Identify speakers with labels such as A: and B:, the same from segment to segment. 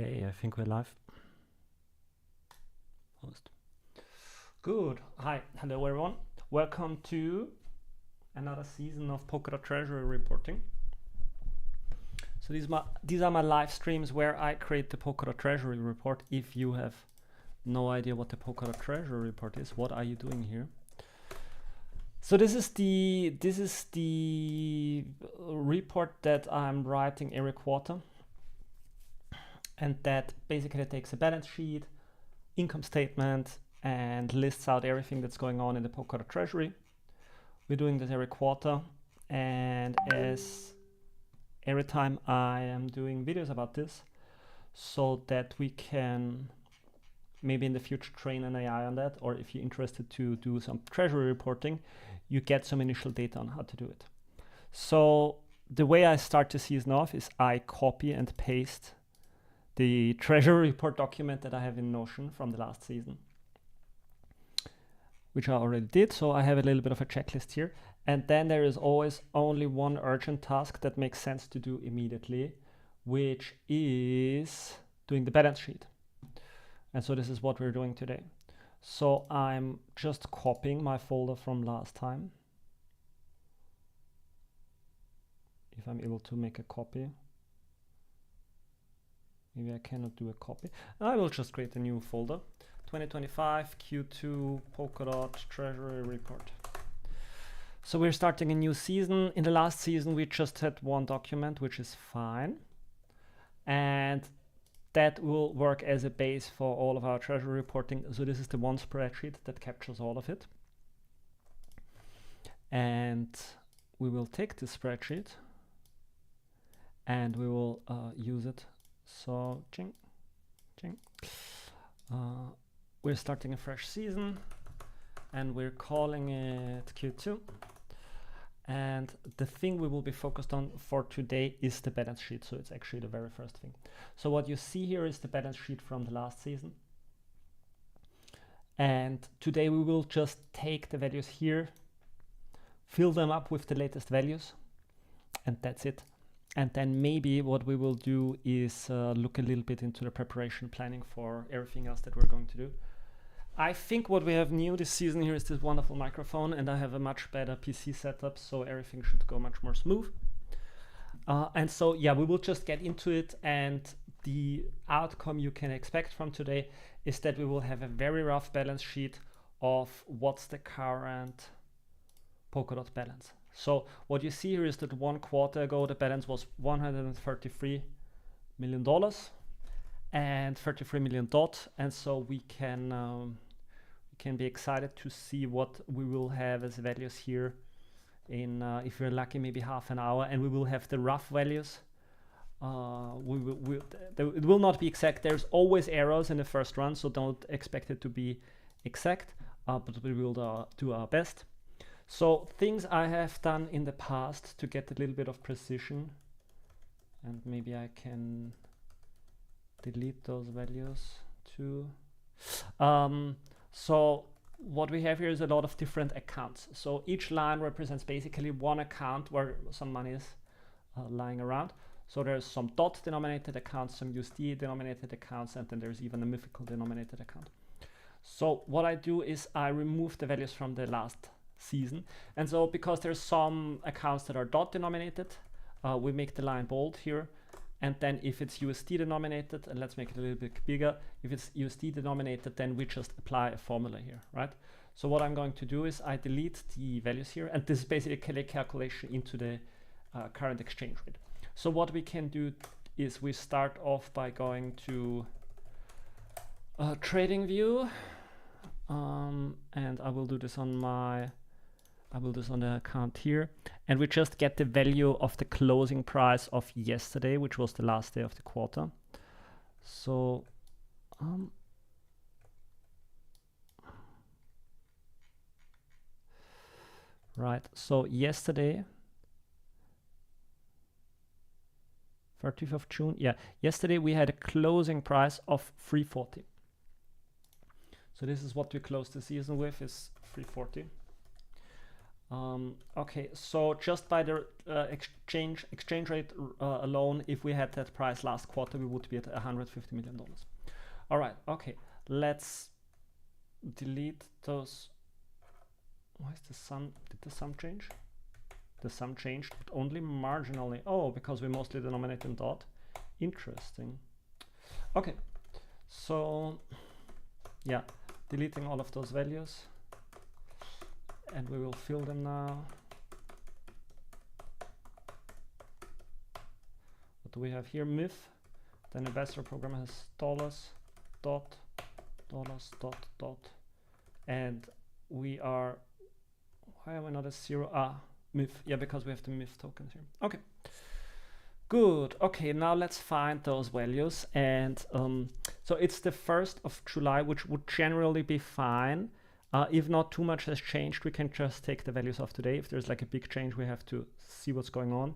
A: Okay, I think we're live. Host. Good. Hi. Hello, everyone. Welcome to another season of Polkadot Treasury reporting. So these are my live streams where I create the Polkadot Treasury report. If you have no idea what the Polkadot Treasury report is, what are you doing here? So this is the report that I'm writing every quarter. And that basically takes a balance sheet, income statement, and lists out everything that's going on in the Polkadot Treasury. We're doing this every quarter, and as every time I am doing videos about this, so that we can maybe in the future train an AI on that, or if you're interested to do some treasury reporting, you get some initial data on how to do it. So the way I start the season off is I copy and paste the treasury report document that I have in Notion from the last season, which I already did. So I have a little bit of a checklist here. And then there is always only one urgent task that makes sense to do immediately, which is doing the balance sheet. And so this is what we're doing today. So I'm just copying my folder from last time. If I'm able to make a copy. Maybe I cannot do a copy. I will just create a new folder. 2025 Q2 Polkadot Treasury Report. So we're starting a new season. In the last season, we just had one document, which is fine. And that will work as a base for all of our treasury reporting. So this is the one spreadsheet that captures all of it. And we will take this spreadsheet and we will use it. So, we're starting a fresh season and we're calling it Q2. And the thing we will be focused on for today is the balance sheet. So it's actually the very first thing. So what you see here is the balance sheet from the last season. And today we will just take the values here, fill them up with the latest values, and that's it. And then maybe what we will do is look a little bit into the preparation planning for everything else that we're going to do. I think what we have new this season here is this wonderful microphone, and I have a much better PC setup, so everything should go much more smooth. And so, yeah, we will just get into it, and the outcome you can expect from today is that we will have a very rough balance sheet of what's the current Polkadot balance. So what you see here is that 1 quarter ago, the balance was $133 million and 33 million dot. And so we can be excited to see what we will have as values here in, if we're lucky, maybe half an hour, and we will have the rough values. It will not be exact. There's always errors in the first run, so don't expect it to be exact, but we will do our best. So things I have done in the past to get a little bit of precision, and maybe I can delete those values too. So what we have here is a lot of different accounts. So each line represents basically one account where some money is lying around. So there's some DOT denominated accounts, some USD denominated accounts, and then there's even a mythical denominated account. So what I do is I remove the values from the last season. And so because there's some accounts that are DOT denominated, we make the line bold here. And then if it's USD denominated, and let's make it a little bit bigger, if it's USD denominated, then we just apply a formula here, right? So what I'm going to do is I delete the values here, and this is basically a calculation into the current exchange rate. So what we can do is we start off by going to trading view, and I will do this on the account here, and we just get the value of the closing price of yesterday, which was the last day of the quarter. So right, so yesterday, 30th of June, yeah, yesterday we had a closing price of 340. So this is what we closed the season with, is 340. Okay, so just by the exchange rate alone, if we had that price last quarter, we would be at $150 million. All right, okay, let's delete those. Why is the sum? Did the sum change? The sum changed, but only marginally. Oh, because we mostly denominate in dot. Interesting. Okay, so yeah, deleting all of those values. And we will fill them now. What do we have here? Myth. Then the Investor program has dollars, dot, dot. And we are, why are we not a zero? Ah, myth. Yeah, because we have the myth tokens here. Okay. Good. Okay, now let's find those values. And so it's the 1st of July, which would generally be fine. If not too much has changed, we can just take the values of today. If there's like a big change, we have to see what's going on.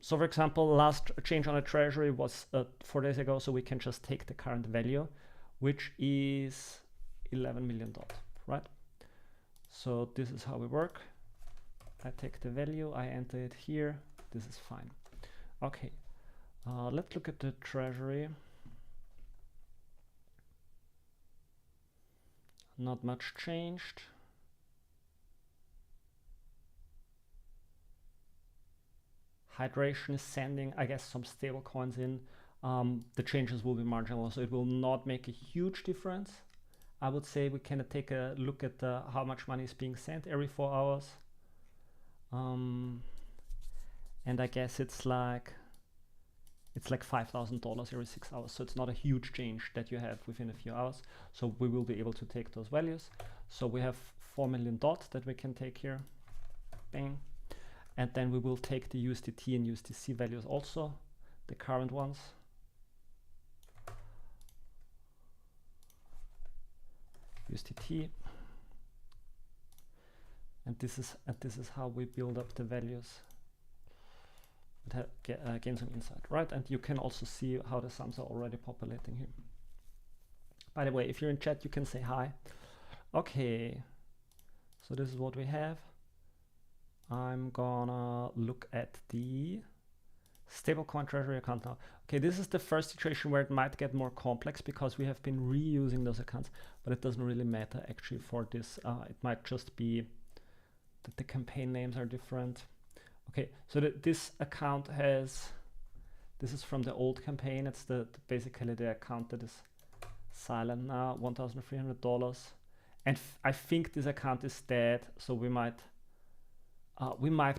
A: So for example, last change on the Treasury was 4 days ago, so we can just take the current value, which is $11 million, right? So this is how we work. I take the value, I enter it here. This is fine. Okay, let's look at the Treasury. Not much changed. Hydration is sending, I guess, some stable coins in. The changes will be marginal, so it will not make a huge difference. I would say we can take a look at how much money is being sent every 4 hours. And I guess it's like $5,000 every 6 hours. So it's not a huge change that you have within a few hours. So we will be able to take those values. So we have 4 million dots that we can take here. Bang. And then we will take the USDT and USDC values also, the current ones. USDT. And this is how we build up the values. Gain some insight, right? And you can also see how the sums are already populating here. By the way, if you're in chat, you can say hi. Okay, so this is what we have. I'm gonna look at the stablecoin treasury account now. Okay, this is the first situation where it might get more complex because we have been reusing those accounts, but it doesn't really matter actually for this. It might just be that the campaign names are different. Okay, so this account has, this is from the old campaign. It's basically the account that is silent now, $1,300. And I think this account is dead, so we might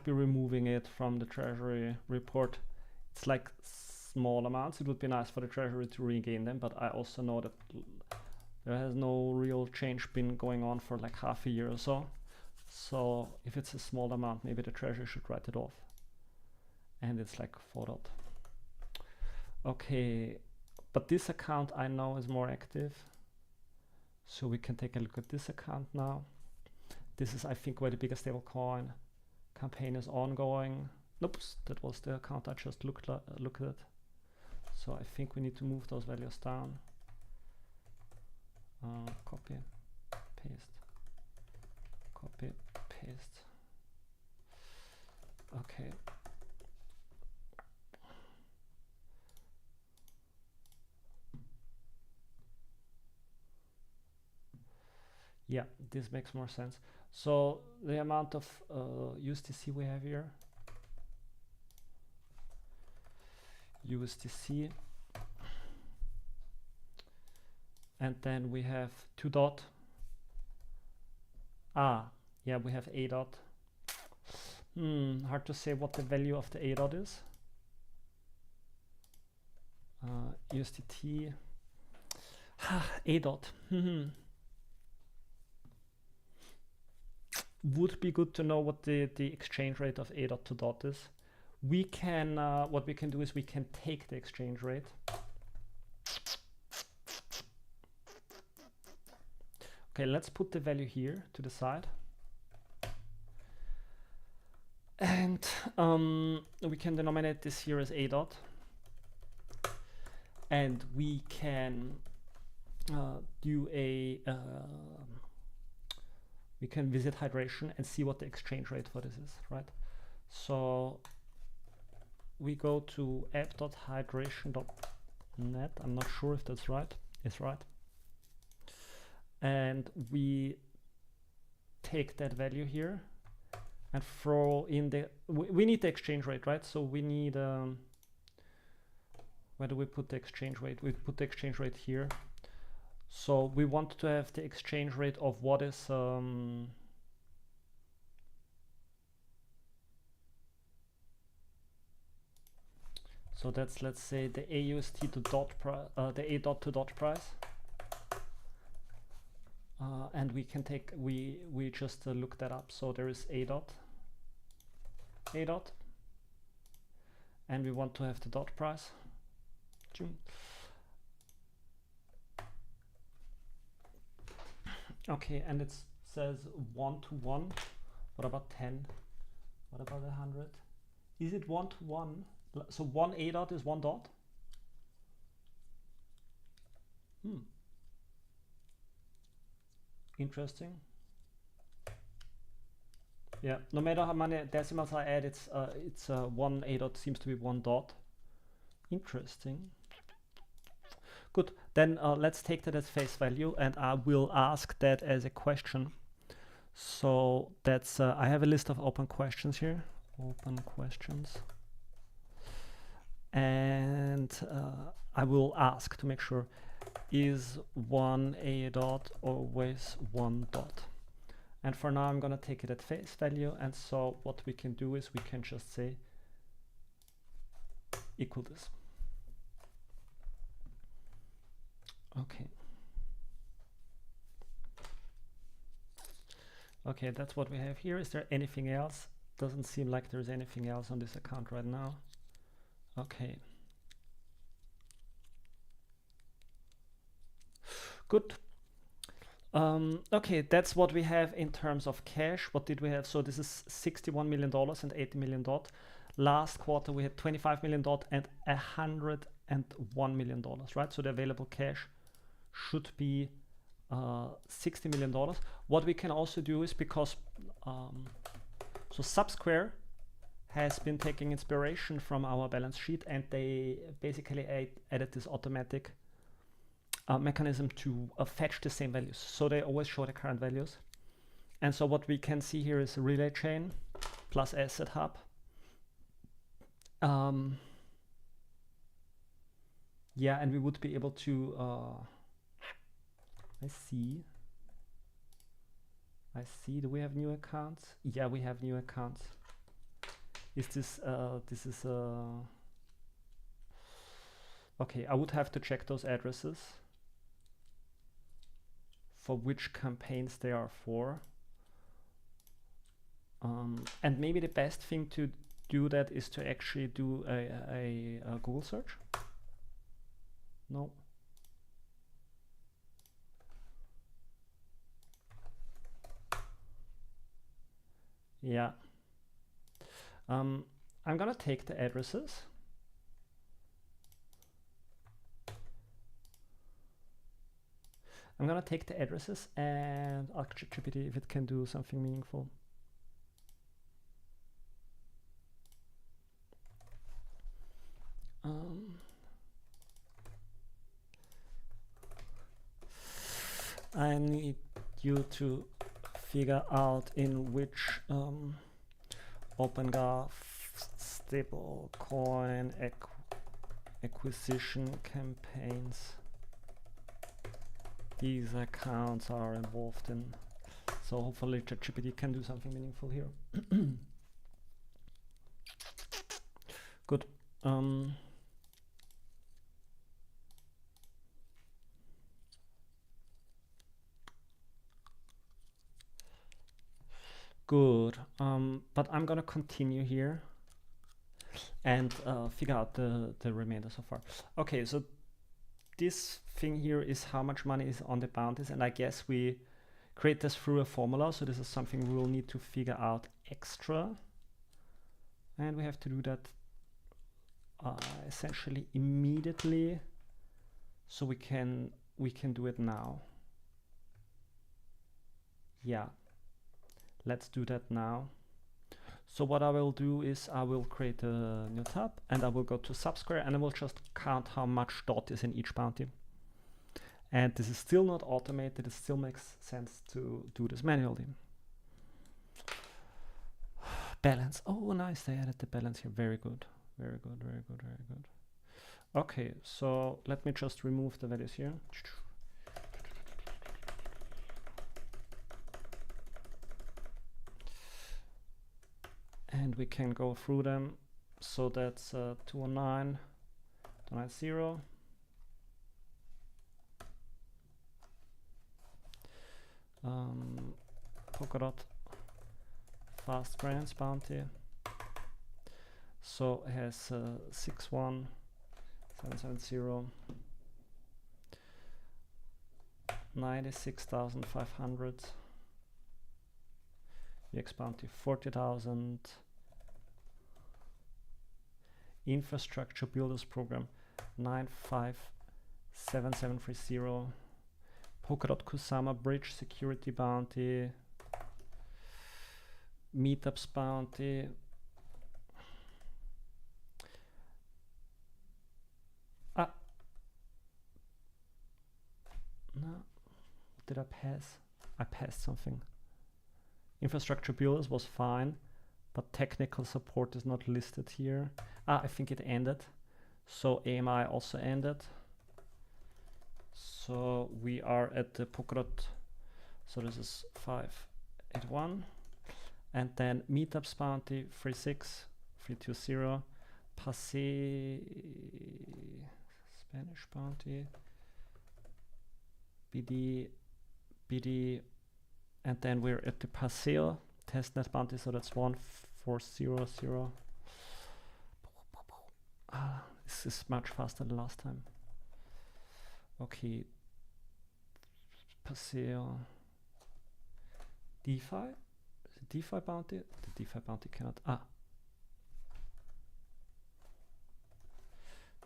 A: be removing it from the Treasury report. It's like small amounts. It would be nice for the Treasury to regain them, but I also know that there has no real change been going on for like half a year or so. So if it's a small amount, maybe the Treasury should write it off. And it's like 4 dot. Okay, but this account I know is more active. So we can take a look at this account now. This is, I think, where the biggest stable coin campaign is ongoing. Nope, that was the account I just looked at. So I think we need to move those values down. Copy, paste. Copy, paste. Okay. Yeah, this makes more sense. So the amount of USDC we have here, USDC, and then we have 2 dot. Yeah, we have A dot. Hard to say what the value of the A dot is. USDT. A dot. Would be good to know what the exchange rate of A dot to dot is. We can, what we can do is we can take the exchange rate. Okay, let's put the value here to the side. And we can denominate this here as A dot. And we can do a we can visit hydration and see what the exchange rate for this is, right? So we go to app.hydration.net. I'm not sure if that's right. It's right. And we take that value here and throw in the, we need the exchange rate, right? So we need, where do we put the exchange rate? We put the exchange rate here. So we want to have the exchange rate of what is, so that's, let's say, the AUST to dot price, the A dot to dot price. And we can take, we just look that up. So there is A dot, and we want to have the dot price. Okay, and it says 1 to 1. What about 10? What about 100? Is it 1 to 1? So 1 A dot is 1 dot? Interesting. Yeah, no matter how many decimals I add, it's 1 A dot seems to be 1 dot. Interesting. Good, then let's take that as face value, and I will ask that as a question. So that's, I have a list of open questions here. Open questions. And I will ask to make sure, is 1 A dot always 1 dot? And for now I'm gonna take it at face value, and so what we can do is we can just say equal this. Okay. Okay, that's what we have here. Is there anything else? Doesn't seem like there's anything else on this account right now. Okay. Good. Okay, that's what we have in terms of cash. What did we have? So this is $61 million and $80 million. Last quarter we had $25 million and $101 million, right? So the available cash should be $60 million. What we can also do is, because so Subsquare has been taking inspiration from our balance sheet, and they basically added this automatic mechanism to fetch the same values. So they always show the current values. And so what we can see here is relay chain plus asset hub. Yeah, and we would be able to, I see, do we have new accounts? Yeah, we have new accounts. Is this, this is, okay, I would have to check those addresses for which campaigns they are for. And maybe the best thing to do that is to actually do a Google search. No. Yeah. I'm gonna take the addresses. I'm gonna take the addresses and ask ChatGPT if it can do something meaningful. I need you to figure out in which OpenGov stablecoin acquisition campaigns these accounts are involved in. So hopefully ChatGPT can do something meaningful here. Good. Good. But I'm gonna continue here and figure out the remainder so far. Okay, so this thing here is how much money is on the bounties, and I guess we create this through a formula, so this is something we will need to figure out extra, and we have to do that essentially immediately, so we can do it now. Yeah, Let's do that now. So what I will do is I will create a new tab and I will go to subsquare and I will just count how much dot is in each bounty. And this is still not automated. It still makes sense to do this manually. Balance. Oh, nice. They added the balance here. Very good. Very good. Very good. Very good. Okay, so let me just remove the values here. And we can go through them. So that's 209, 290. Polkadot fast grants bounty. So it has 61770, 96,500. UX bounty 40,000. Infrastructure builders program 957730. Polkadot Kusama bridge security bounty. Meetups bounty. No, did I pass? I passed something. Infrastructure builders was fine, but technical support is not listed here. I think it ended. So AMI also ended. So we are at the Polkadot. So this is 581. And then Meetups bounty 36320. Passé Spanish bounty. BD. And then we're at the Paseo testnet bounty, so that's 1400. This is much faster than last time. Okay. Paseo. DeFi? Is it DeFi bounty? The DeFi bounty cannot.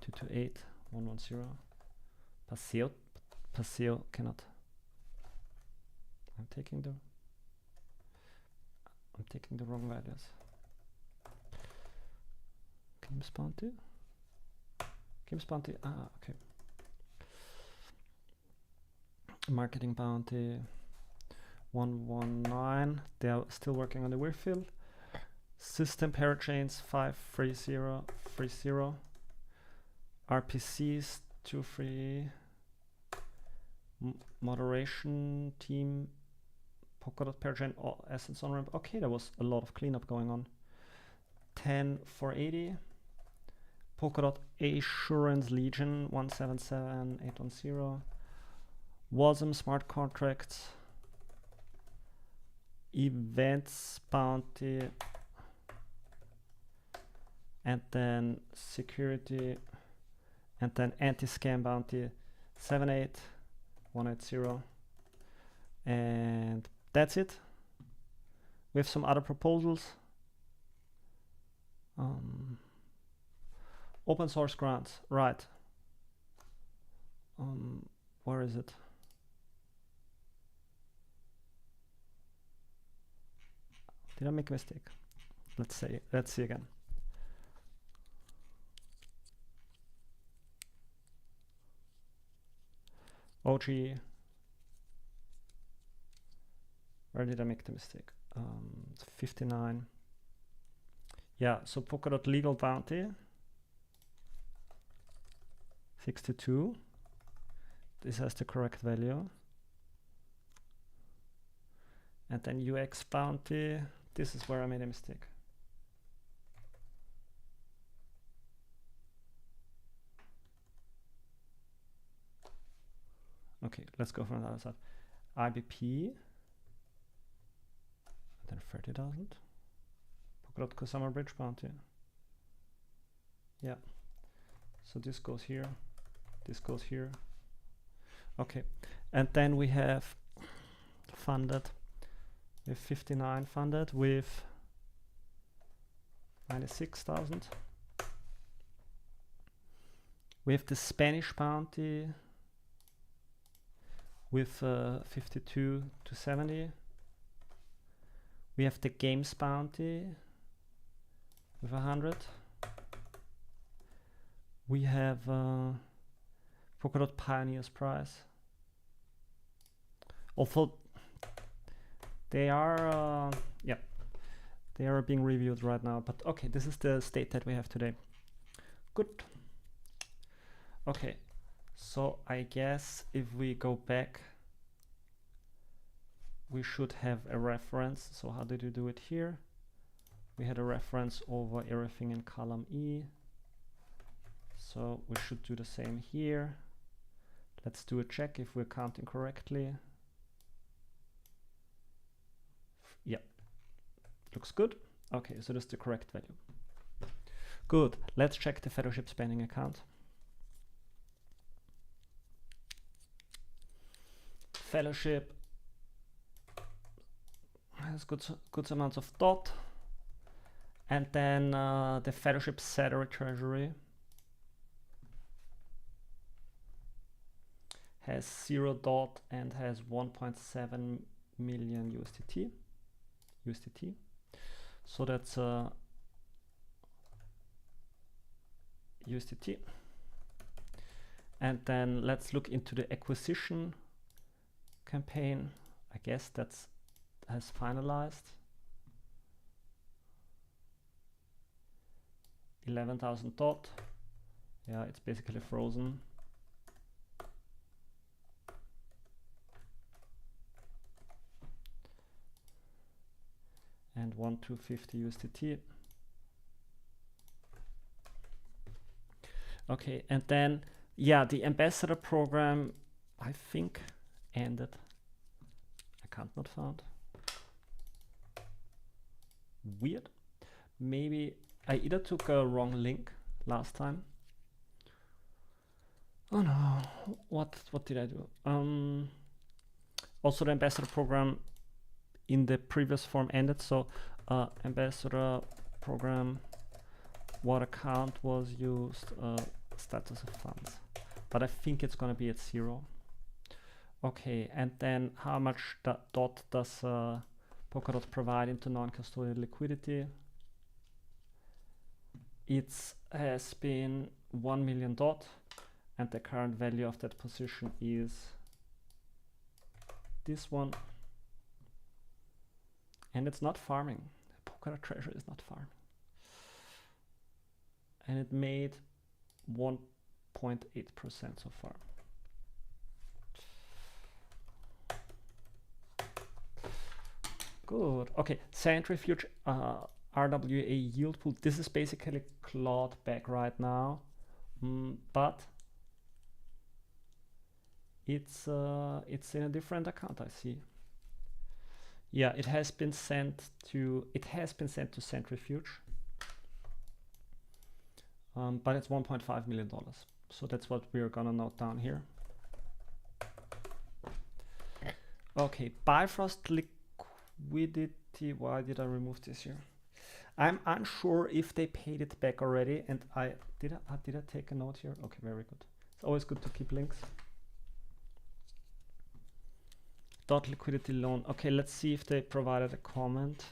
A: 228 110. Paseo cannot. I'm taking the wrong values. Games bounty. Okay. Marketing bounty 119. They are still working on the refill. System parachains 53030. RPCs 23. Moderation team. Polkadot parachain assets on ramp. Okay, there was a lot of cleanup going on. 10480. Polkadot Assurance Legion 177810. Wasm smart contracts. Events bounty. And then security. And then anti-scam bounty 78180. And that's it. We have some other proposals. Open source grants, right. Where is it? Did I make a mistake? Let's see again. OG. Where did I make the mistake? 59. Yeah, so Polkadot legal bounty 62. This has the correct value. And then UX bounty. This is where I made a mistake. Okay, let's go from the other side. IBP. Then 30,000. Polkadot Kusama bridge bounty. Yeah. So this goes here. This goes here. Okay. And then we have funded. We have 59 funded with 96,000. We have the Spanish bounty with 52 to 70. We have the games bounty with 100. We have Polkadot Pioneers price. Although they are, they are being reviewed right now. But okay, this is the state that we have today. Good. Okay, so I guess if we go back, we should have a reference. So how did you do it here? We had a reference over everything in column E. So we should do the same here. Let's do a check if we're counting correctly. Yeah, looks good. Okay, so that's the correct value. Good, let's check the fellowship spending account. Fellowship has good amounts of DOT. And then the fellowship salary treasury has 0 DOT and has 1.7 million USDT. So that's USDT. And then let's look into the acquisition campaign. I guess that's has finalized. 11,000 DOT. Yeah, it's basically frozen. And 1,250 USDT. Okay, and then yeah, the ambassador program I think ended. Account not found. Weird. Maybe I either took a wrong link last time. Oh no, what did I do? Also the ambassador program in the previous form ended, so ambassador program, what account was used, status of funds. But I think it's gonna be at 0. Okay, and then how much DOT does Polkadot provide into non-custodial liquidity? It has been 1 million DOT, and the current value of that position is this one. And it's not farming. Polkadot Treasury is not farming. And it made 1.8% so far. Good. Okay, centrifuge RWA yield pool. This is basically clawed back right now, but it's in a different account. I see. Yeah, it has been sent to centrifuge, but it's $1.5 million. So that's what we're gonna note down here. Okay, Bifrost liquidity. Why did I remove this here? I'm unsure if they paid it back already, and did I take a note here? Okay, very good. It's always good to keep links. Dot liquidity loan. Okay, let's see if they provided a comment.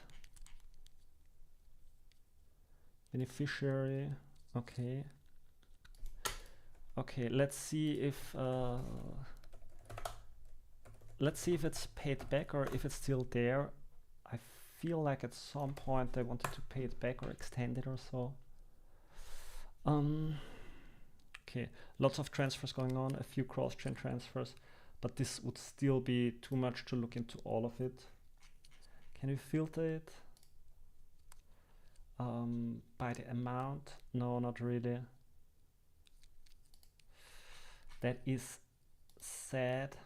A: Beneficiary. Okay. Okay, let's see if it's paid back or if it's still there. I feel like at some point they wanted to pay it back or extend it or so. Okay, lots of transfers going on, a few cross-chain transfers, but this would still be too much to look into all of it. Can we filter it by the amount? No, not really. That is sad.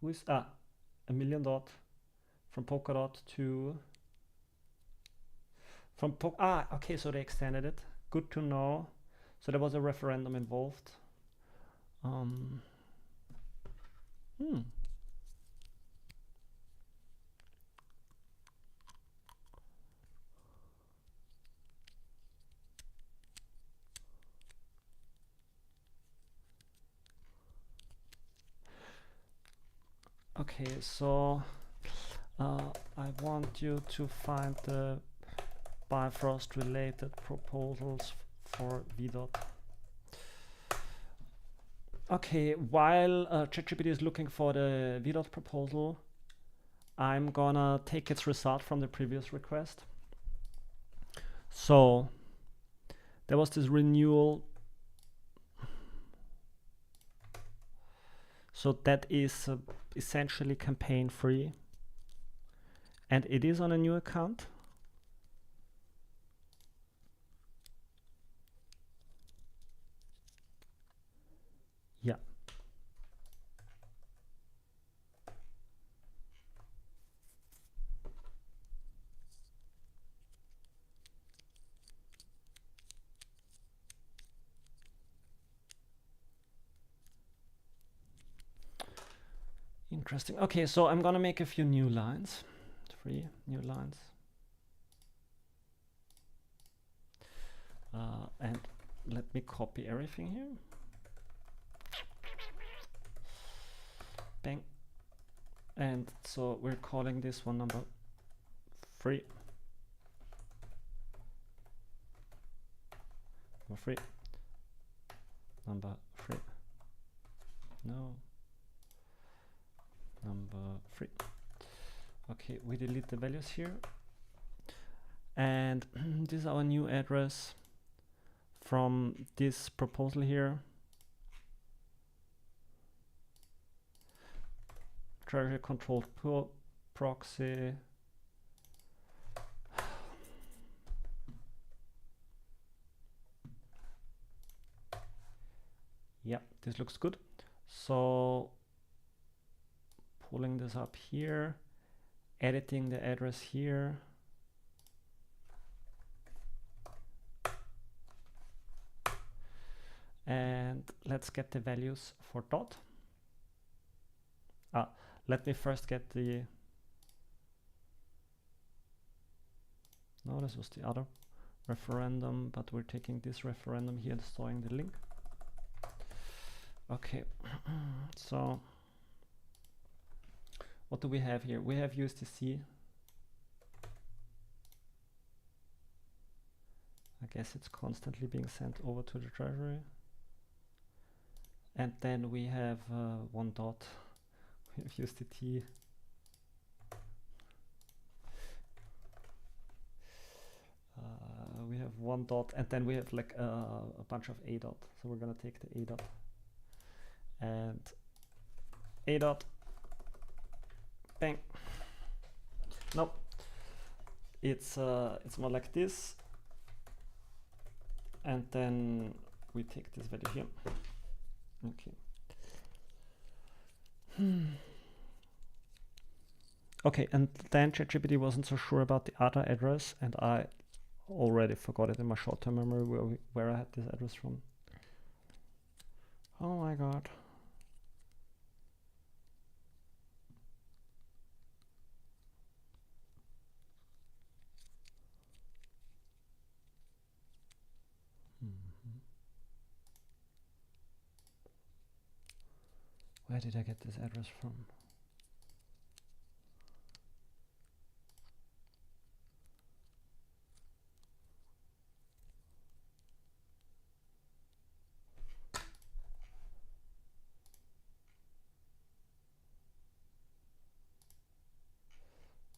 A: Who is $1 million from Polkadot to okay, so they extended it. Good to know. So there was a referendum involved. Okay, so I want you to find the Bifrost related proposals for VDOT. Okay, while ChatGPT is looking for the VDOT proposal, I'm gonna take its result from the previous request. So there was this renewal. So that is essentially campaign free. And it is on a new account. Yeah. Interesting. Okay, so I'm gonna make a few new lines. 3 new lines. And let me copy everything here. Bang. And so we're calling this one number 3. Number 3. Number 3. No. Number 3. Okay, we delete the values here. And this is our new address from this proposal here. Treasury controlled proxy. Yeah, this looks good. So pulling this up here, editing the address here. And let's get the values for dot. Let me first get the, no, this was the other referendum, but we're taking this referendum here and storing the link. Okay, so what do we have here? We have USDC. I guess it's constantly being sent over to the Treasury. And then we have one dot. We have USDT. We have one dot, and then we have like a bunch of A dot. So we're gonna take the A dot and A dot. Bang. Nope. It's more like this, and then we take this value here. Okay. Okay, and then ChatGPT wasn't so sure about the other address, and I already forgot it in my short-term memory where I had this address from. Oh my god. Where did I get this address from?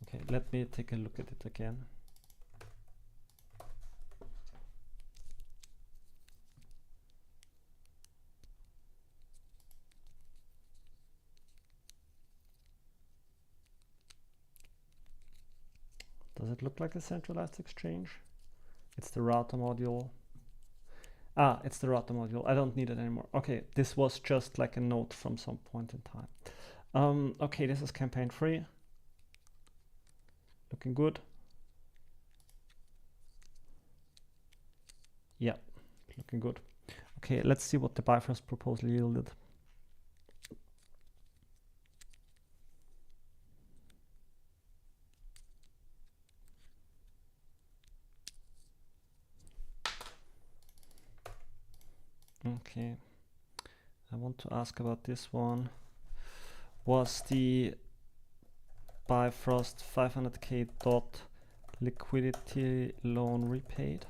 A: Okay, let me take a look at it again. Does it look like a centralized exchange? It's the router module. Ah, it's the router module. I don't need it anymore. Okay, this was just like a note from some point in time. Okay, this is campaign free. Looking good. Yeah, looking good. Okay, let's see what the Bifrost proposal yielded. Okay, I want to ask about this one. Was the Bifrost 500k dot liquidity loan repaid?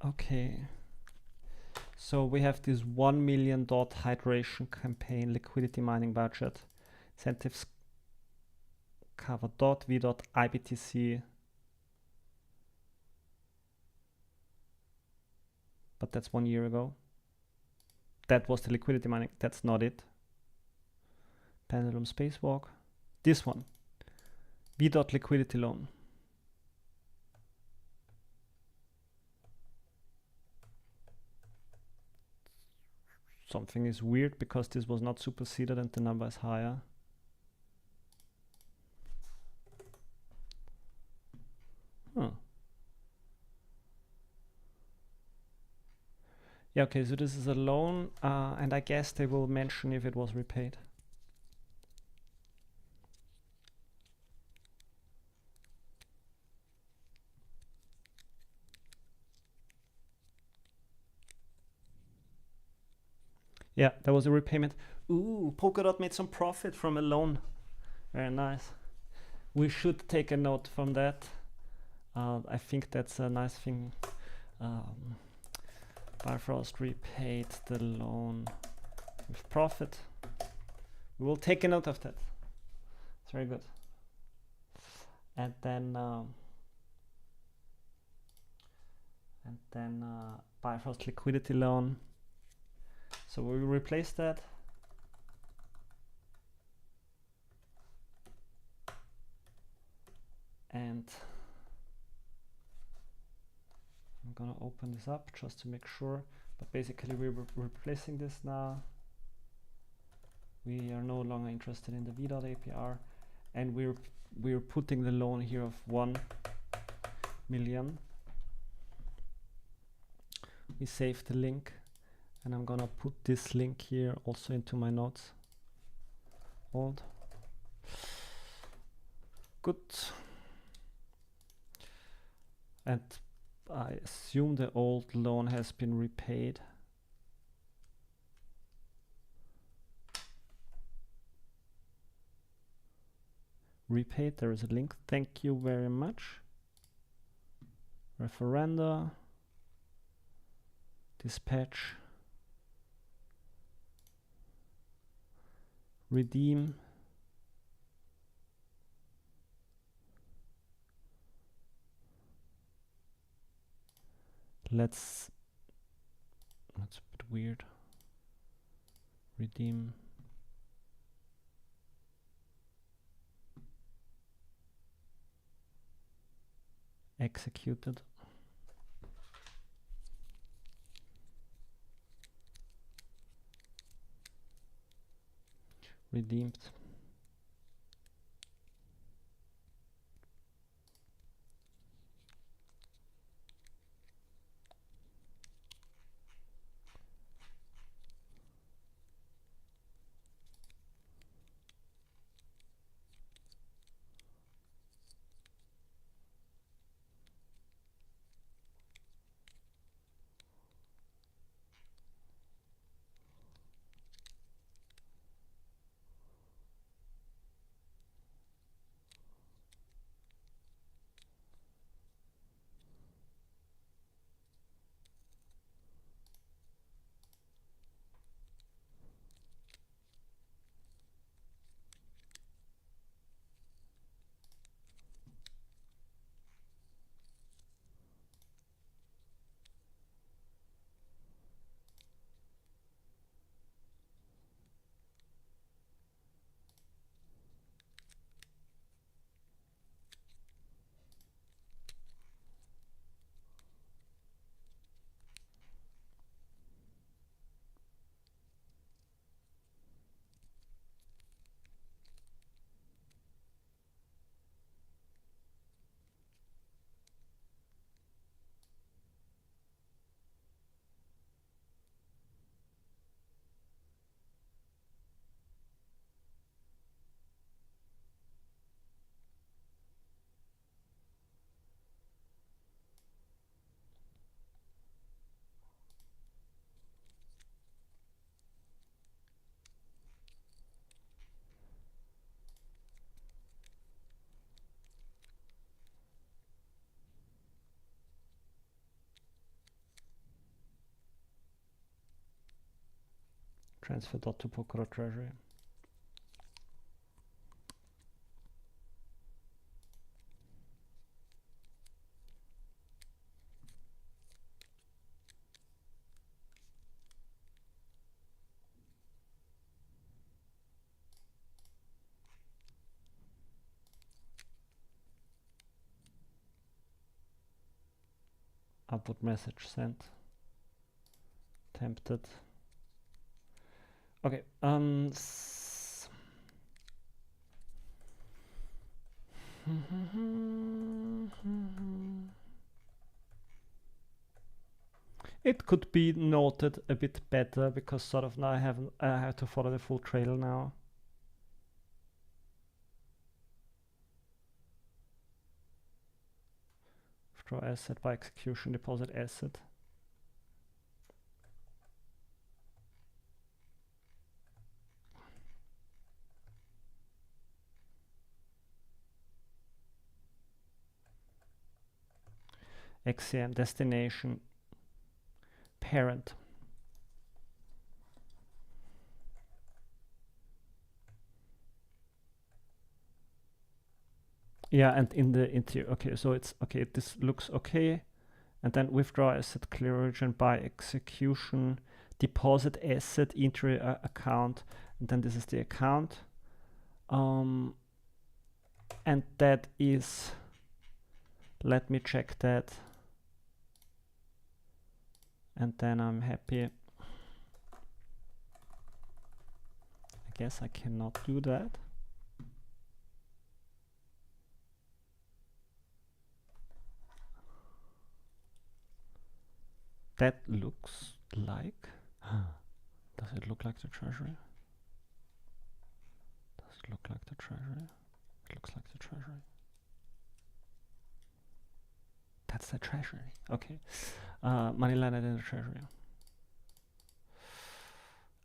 A: Okay. So we have this 1 million dot hydration campaign liquidity mining budget. Incentives cover dot v dot IBTC. But that's 1 year ago. That was the liquidity mining. That's not it. Pendulum spacewalk. This one. V dot liquidity loan. Something is weird because this was not superseded and the number is higher. Huh. Yeah, okay, so this is a loan, and I guess they will mention if it was repaid. Yeah, there was a repayment. Ooh, Polkadot made some profit from a loan. Very nice. We should take a note from that. I think that's a nice thing. Bifrost repaid the loan with profit. We will take a note of that. It's very good. And then Bifrost liquidity loan. So we will replace that. And I'm gonna open this up just to make sure. But basically we're replacing this now. We are no longer interested in the v.dot APR, and we're putting the loan here of 1 million. We save the link, and I'm gonna put this link here also into my notes. Old. Good. And I assume the old loan has been repaid. Repaid, there is a link. Thank you very much. Referenda. Dispatch. Redeem. That's a bit weird. Redeem. Executed. Redeemed. transfer dot to Polkadot Treasury. Output message sent. Tempted. Okay. It could be noted a bit better because sort of now I have to follow the full trail now. Withdraw asset by execution, deposit asset. XCM destination parent. Yeah, and in the interior. Okay, so it's okay. This looks okay. And then withdraw asset clear origin by execution, deposit asset interior account, and then this is the account. And that is, let me check that. And then I'm happy. I guess I cannot do that. That looks like, does it look like the Treasury? Does it look like the Treasury? It looks like the Treasury. That's the Treasury. Okay. Money line in the Treasury.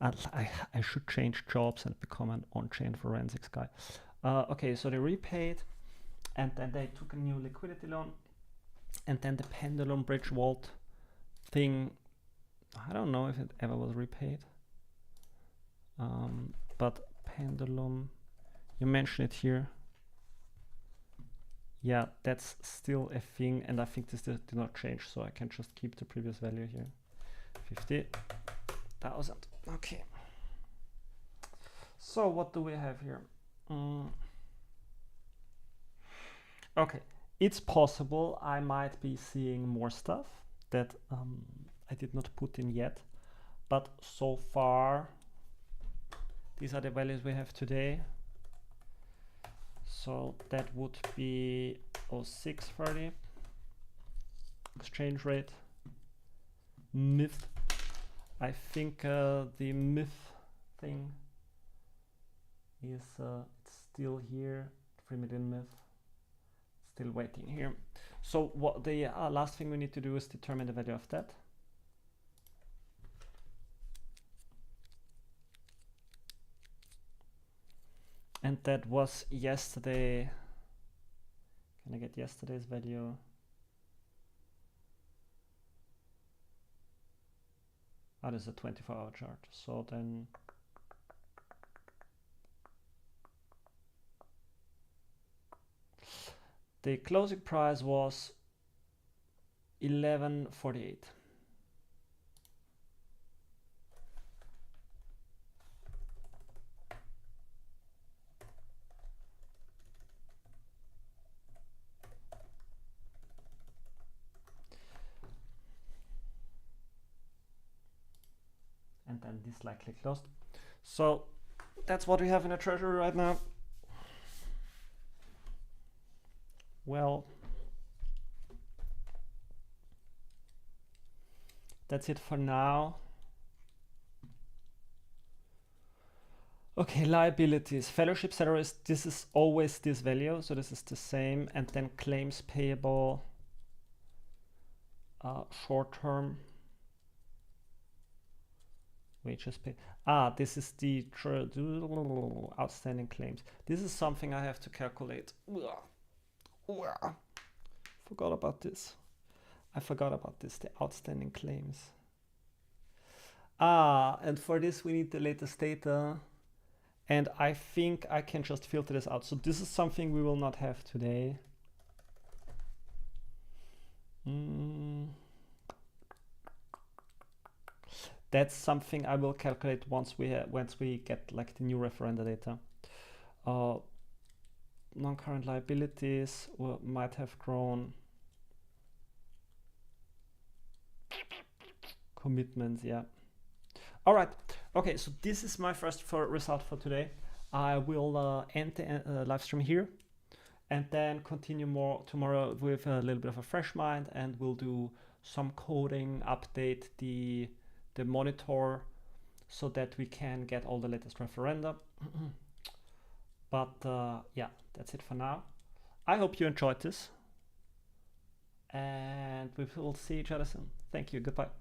A: I should change jobs and become an on-chain forensics guy. Okay, so they repaid, and then they took a new liquidity loan, and then the Pendulum Bridge Vault thing, I don't know if it ever was repaid. But Pendulum, you mentioned it here. Yeah, that's still a thing, and I think this did not change, so I can just keep the previous value here. 50,000. Okay. So what do we have here? Okay, it's possible I might be seeing more stuff that I did not put in yet, but so far these are the values we have today. So that would be 0630 exchange rate. Myth. I think the myth thing is it's still here. 3 million myth. Still waiting here. So what the last thing we need to do is determine the value of that. And that was yesterday. Can I get yesterday's value? Oh, this is a 24-hour chart. So then the closing price was 11.48. And then this likely closed. So that's what we have in the Treasury right now. Well, that's it for now. Okay, liabilities, fellowship salaries, this is always this value, so this is the same, and then claims payable, short term, wages paid. This is the outstanding claims. This is something I have to calculate. Forgot about this. I forgot about this, the outstanding claims. And for this we need the latest data. And I think I can just filter this out. So this is something we will not have today. That's something I will calculate once we get like the new referenda data. Non-current liabilities might have grown. Commitments, yeah. All right. Okay, so this is my first result for today. I will end the live stream here and then continue more tomorrow with a little bit of a fresh mind, and we'll do some coding, update the monitor so that we can get all the latest referenda. But yeah, that's it for now. I hope you enjoyed this, and we will see each other soon. Thank you. Goodbye.